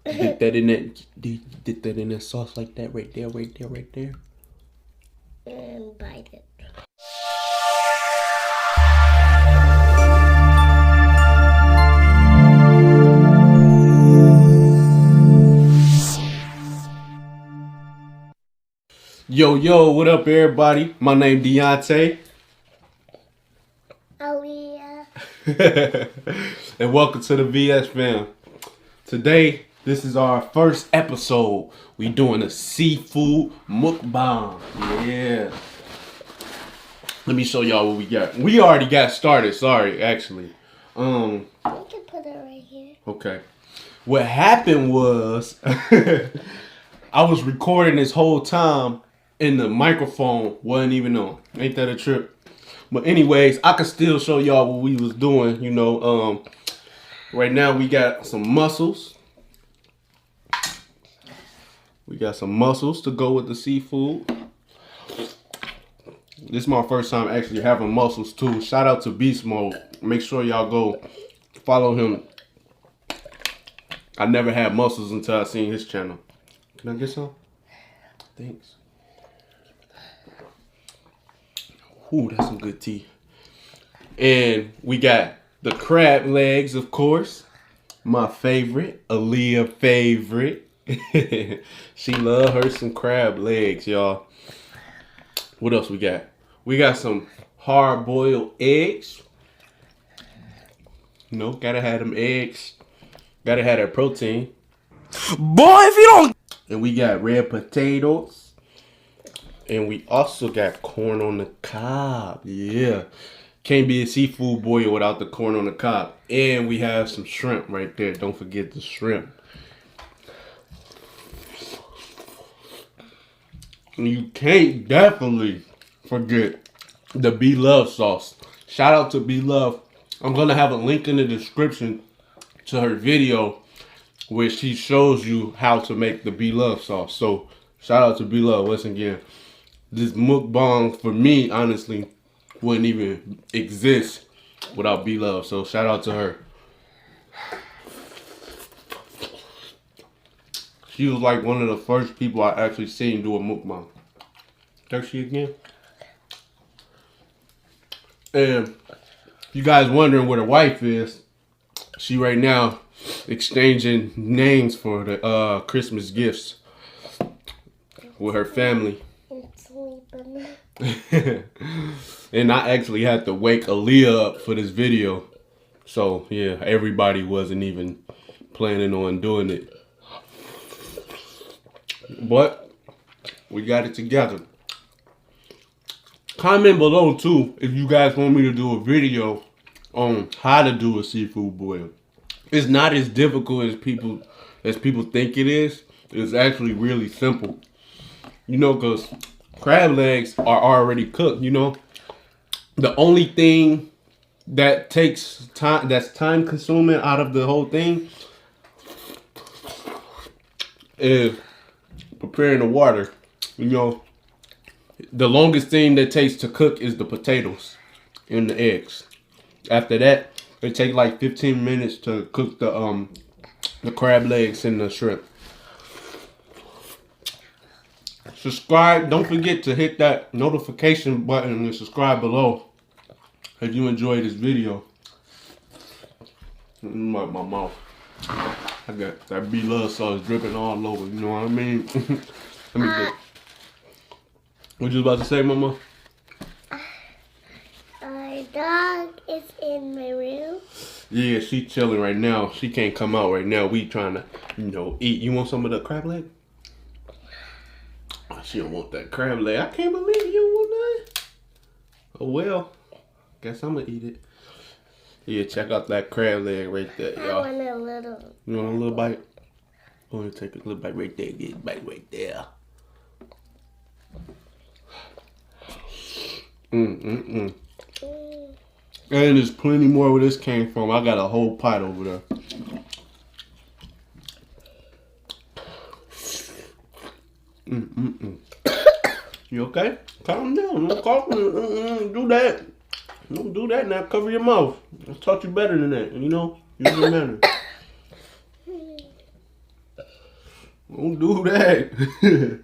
Dip that in that. Dip that in that sauce like that, right there, right there, right there. And bite it. Yo, what up, everybody? My name Deonte. Aaliyah. And welcome to the VS fam. Today, this is our first episode. We doing a seafood mukbang. Yeah. Let me show y'all what we got. We already got started. Sorry, actually. We can put it right here. Okay. What happened was I was recording this whole time and the microphone wasn't even on. Ain't that a trip? But anyways, I can still show y'all what we was doing. You know, right now we got some mussels. We got some mussels to go with the seafood. This is my first time actually having mussels too. Shout out to Beast Mode. Make sure y'all go follow him. I never had mussels until I seen his channel. Can I get some? Thanks. Ooh, that's some good tea. And we got the crab legs, of course. My favorite, Aaliyah favorite. She love her some crab legs, y'all. What else we got? We got some hard-boiled eggs. You know, gotta have them eggs. Gotta have that protein. Boy, if you don't... And we got red potatoes. And we also got corn on the cob. Yeah. Can't be a seafood boil without the corn on the cob. And we have some shrimp right there. Don't forget the shrimp. And you can't definitely forget the Bloves sauce. Shout out to Bloves. I'm going to have a link in the description to her video where she shows you how to make the Bloves sauce. So shout out to Bloves once again. This mukbang for me, honestly, wouldn't even exist without Bloves. So shout out to her. She was like one of the first people I actually seen do a mukbang. Thirsty again? And you guys wondering where the wife is, she right now exchanging names for the Christmas gifts with her family. And I actually had to wake Aaliyah up for this video. So yeah, everybody wasn't even planning on doing it. But we got it together. Comment below too if you guys want me to do a video on how to do a seafood boil. It's not as difficult as people think it is. It's actually really simple. You know, because crab legs are already cooked, you know. The only thing that takes time, that's time consuming out of the whole thing, is preparing the water. You know, the longest thing that takes to cook is the potatoes and the eggs. After that, it takes like 15 minutes to cook the crab legs and the shrimp. Subscribe. Don't forget to hit that notification button and subscribe below if you enjoy this video. My mouth. I got that Bloves sauce dripping all over. You know what I mean? Let me get. What you about to say, Mama? Our dog is in my room. Yeah, she chilling right now. She can't come out right now. We trying to, you know, eat. You want some of the crab leg? Oh, she don't want that crab leg. I can't believe you don't want that. Oh well, guess I'm gonna eat it. Yeah, check out that crab leg right there, y'all. I want a little. You want a little bite? I'm gonna take a little bite right there. Get a bite right there. And there's plenty more where this came from. I got a whole pot over there. You okay? Calm down. Don't cough. Do that. Don't do that now. Cover your mouth. I taught you better than that. You know? Use your manners. Don't do that.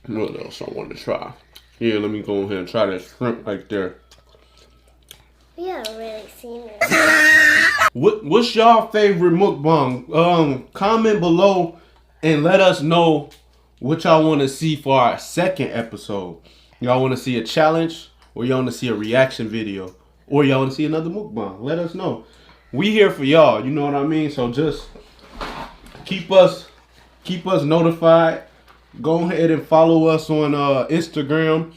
What else I want to try? Yeah, let me go ahead and try that shrimp right there. We haven't really seen it. What's y'all favorite mukbang? Comment below and let us know what y'all want to see for our second episode. Y'all want to see a challenge, or y'all want to see a reaction video, or y'all want to see another mukbang? Let us know. We here for y'all. You know what I mean? So just keep us notified. Go ahead and follow us on Instagram,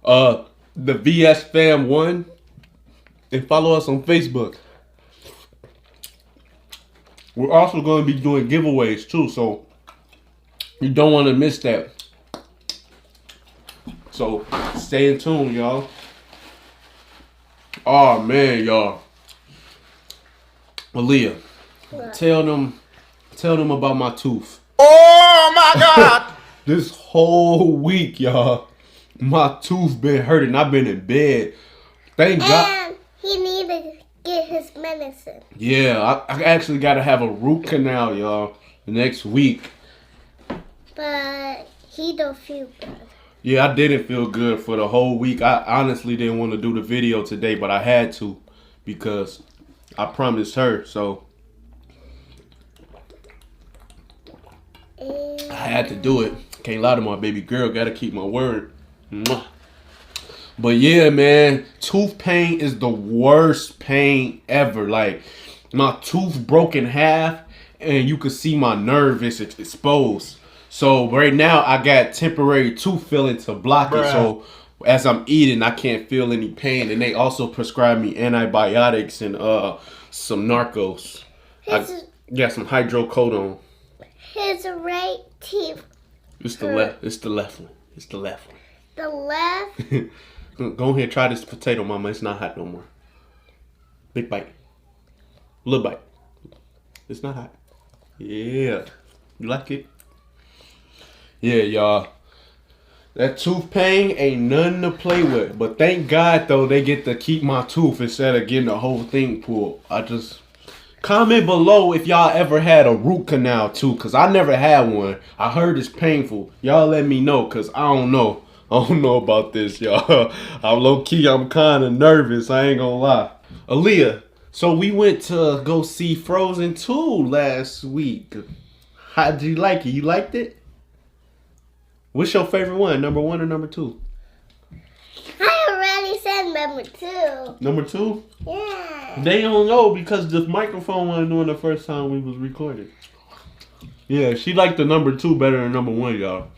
the VS Fam 1, and follow us on Facebook. We're also going to be doing giveaways too, so you don't want to miss that. So stay in tune, y'all. Oh man, y'all. Aaliyah, tell them about my tooth. Oh my God! This whole week, y'all, my tooth been hurting. I've been in bed. Thank God. And he need to get his medicine. Yeah, I actually got to have a root canal, y'all, next week. But he don't feel good. Yeah, I didn't feel good for the whole week. I honestly didn't want to do the video today, but I had to because I promised her. So I had to do it. Can't lie to my baby girl. Got to keep my word. Mwah. But yeah, man, tooth pain is the worst pain ever. Like, my tooth broke in half and you could see my nerve is exposed. So right now I got temporary tooth filling to block it. So as I'm eating, I can't feel any pain. And they also prescribed me antibiotics and some Narcos. I got some hydrocodone. His right teeth. It's the left. It's the left one. It's the left one. The left. Go ahead, try this potato, mama. It's not hot no more. Big bite. Little bite. It's not hot. Yeah. You like it? Yeah, y'all. That tooth pain ain't nothing to play with. But thank God, though, they get to keep my tooth instead of getting the whole thing pulled. Comment below if y'all ever had a root canal too, because I never had one. I heard it's painful. Y'all let me know, because I don't know. I don't know about this, y'all. I'm low-key, I'm kind of nervous. I ain't gonna lie. Aaliyah, so we went to go see Frozen 2 last week. How did you like it? You liked it? What's your favorite one? Number 1 or number 2? I already said number 2. Number 2? Yeah. They don't know because the microphone wasn't doing the first time we was recording. Yeah, she liked the number 2 better than number 1, y'all.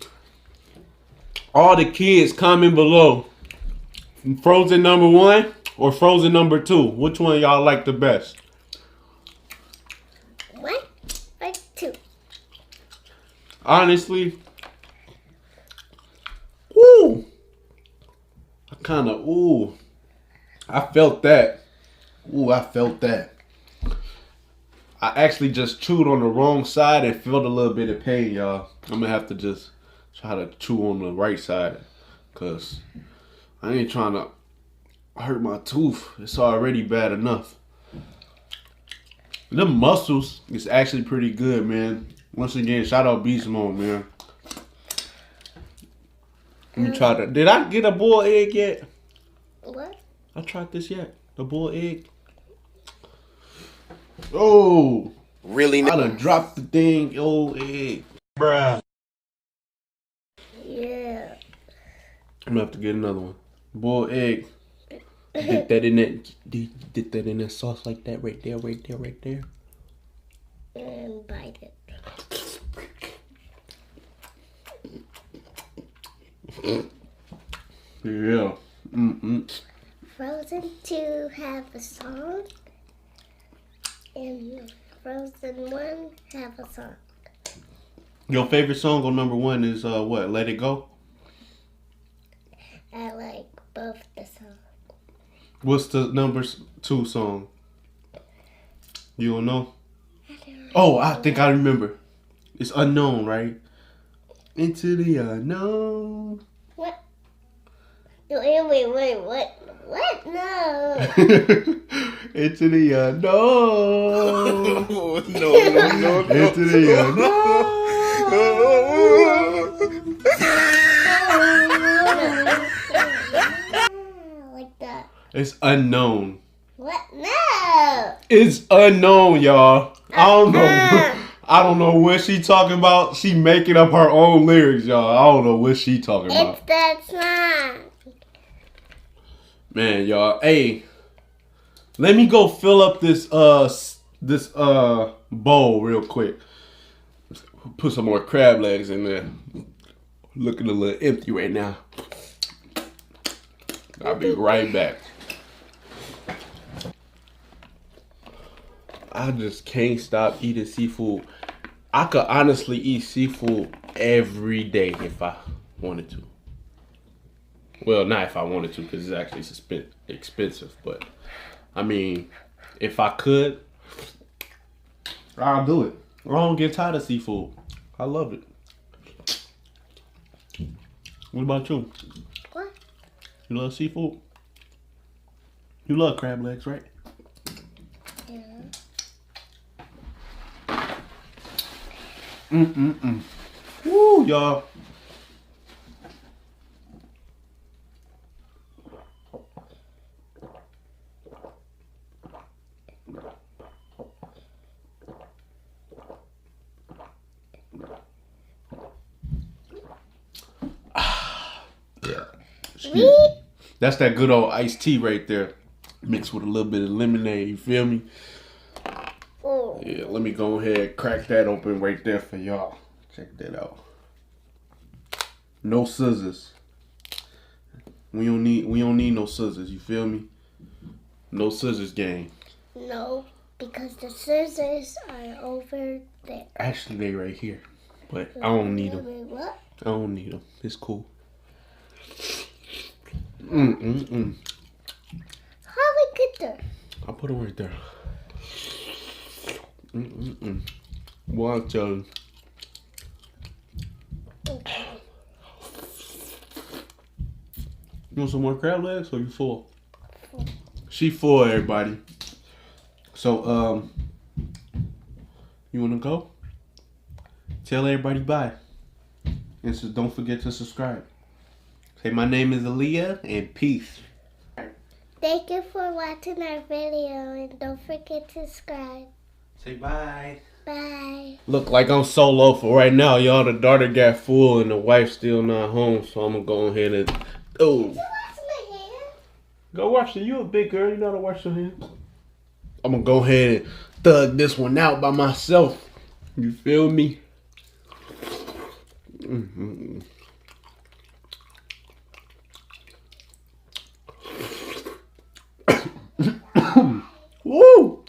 All the kids comment below. Frozen number 1 or Frozen number 2? Which one y'all like the best? 1 or 2? Honestly, ooh. I felt that. Ooh, I felt that. I actually just chewed on the wrong side and felt a little bit of pain, y'all. I'm gonna have to just try to chew on the right side, cause I ain't trying to hurt my tooth. It's already bad enough. The muscles is actually pretty good, man. Once again, shout out Beast Mode, man. Let me try that. Did I get a boiled egg yet? What? I tried this yet. The boiled egg. Oh, Really? I done dropped the dang old egg. Bruh. Yeah. I'm gonna have to get another one. Boiled egg. Dip that in that. Dip that in that sauce like that, right there, right there, right there. And bite it. Yeah. Frozen 2 have a song. And Frozen 1 have a song. Your favorite song on number 1 is what? Let It Go? I like both the songs. What's the number 2 song? You don't know? I think I remember. It's Unknown, right? Into the unknown. What? Wait, what? What? No. Into the unknown. No. Into the unknown. Like that. It's unknown. What? No. It's unknown, y'all. I don't know. I don't know what she talking about. She making up her own lyrics, y'all. I don't know what she talking about. It's that song. Man, y'all. Hey, let me go fill up this bowl real quick. Put some more crab legs in there. Looking a little empty right now. I'll be right back. I just can't stop eating seafood. I could honestly eat seafood every day if I wanted to. Well, not if I wanted to, because it's actually expensive. But, I mean, if I could, I'll do it. I don't get tired of seafood. I love it. What about you? What? You love seafood? You love crab legs, right? Yeah. Woo, y'all. Yeah. Excuse me. That's that good old iced tea right there. Mixed with a little bit of lemonade, you feel me? Oh. Yeah, let me go ahead and crack that open right there for y'all. Check that out. No scissors. We don't need no scissors, you feel me? No scissors gang. No, because the scissors are over there. Actually, they right here. But I don't need them. Wait, what? I don't need them. It's cool. How we get there? I'll put them right there. Well, I'll tell you. Okay. You want some more crab legs or you full? She full, everybody. So, you want to go? Tell everybody bye. And so don't forget to subscribe. Say my name is Aaliyah and peace. Thank you for watching our video and don't forget to subscribe. Say bye. Bye. Look like I'm solo for right now, y'all. The daughter got full and the wife's still not home, so I'm gonna go ahead and Wash my hair. go wash it. You a big girl, you know how to wash your hands. I'm gonna go ahead and thug this one out by myself. You feel me? Woo!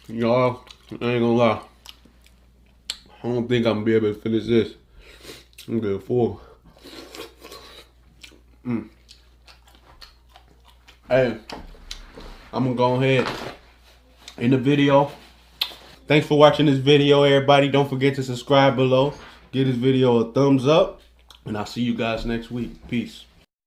Y'all, I ain't gonna lie. I don't think I'm gonna be able to finish this. I'm getting full. Hey, I'm gonna go ahead in the video. Thanks for watching this video, everybody. Don't forget to subscribe below. Give this video a thumbs up. And I'll see you guys next week. Peace.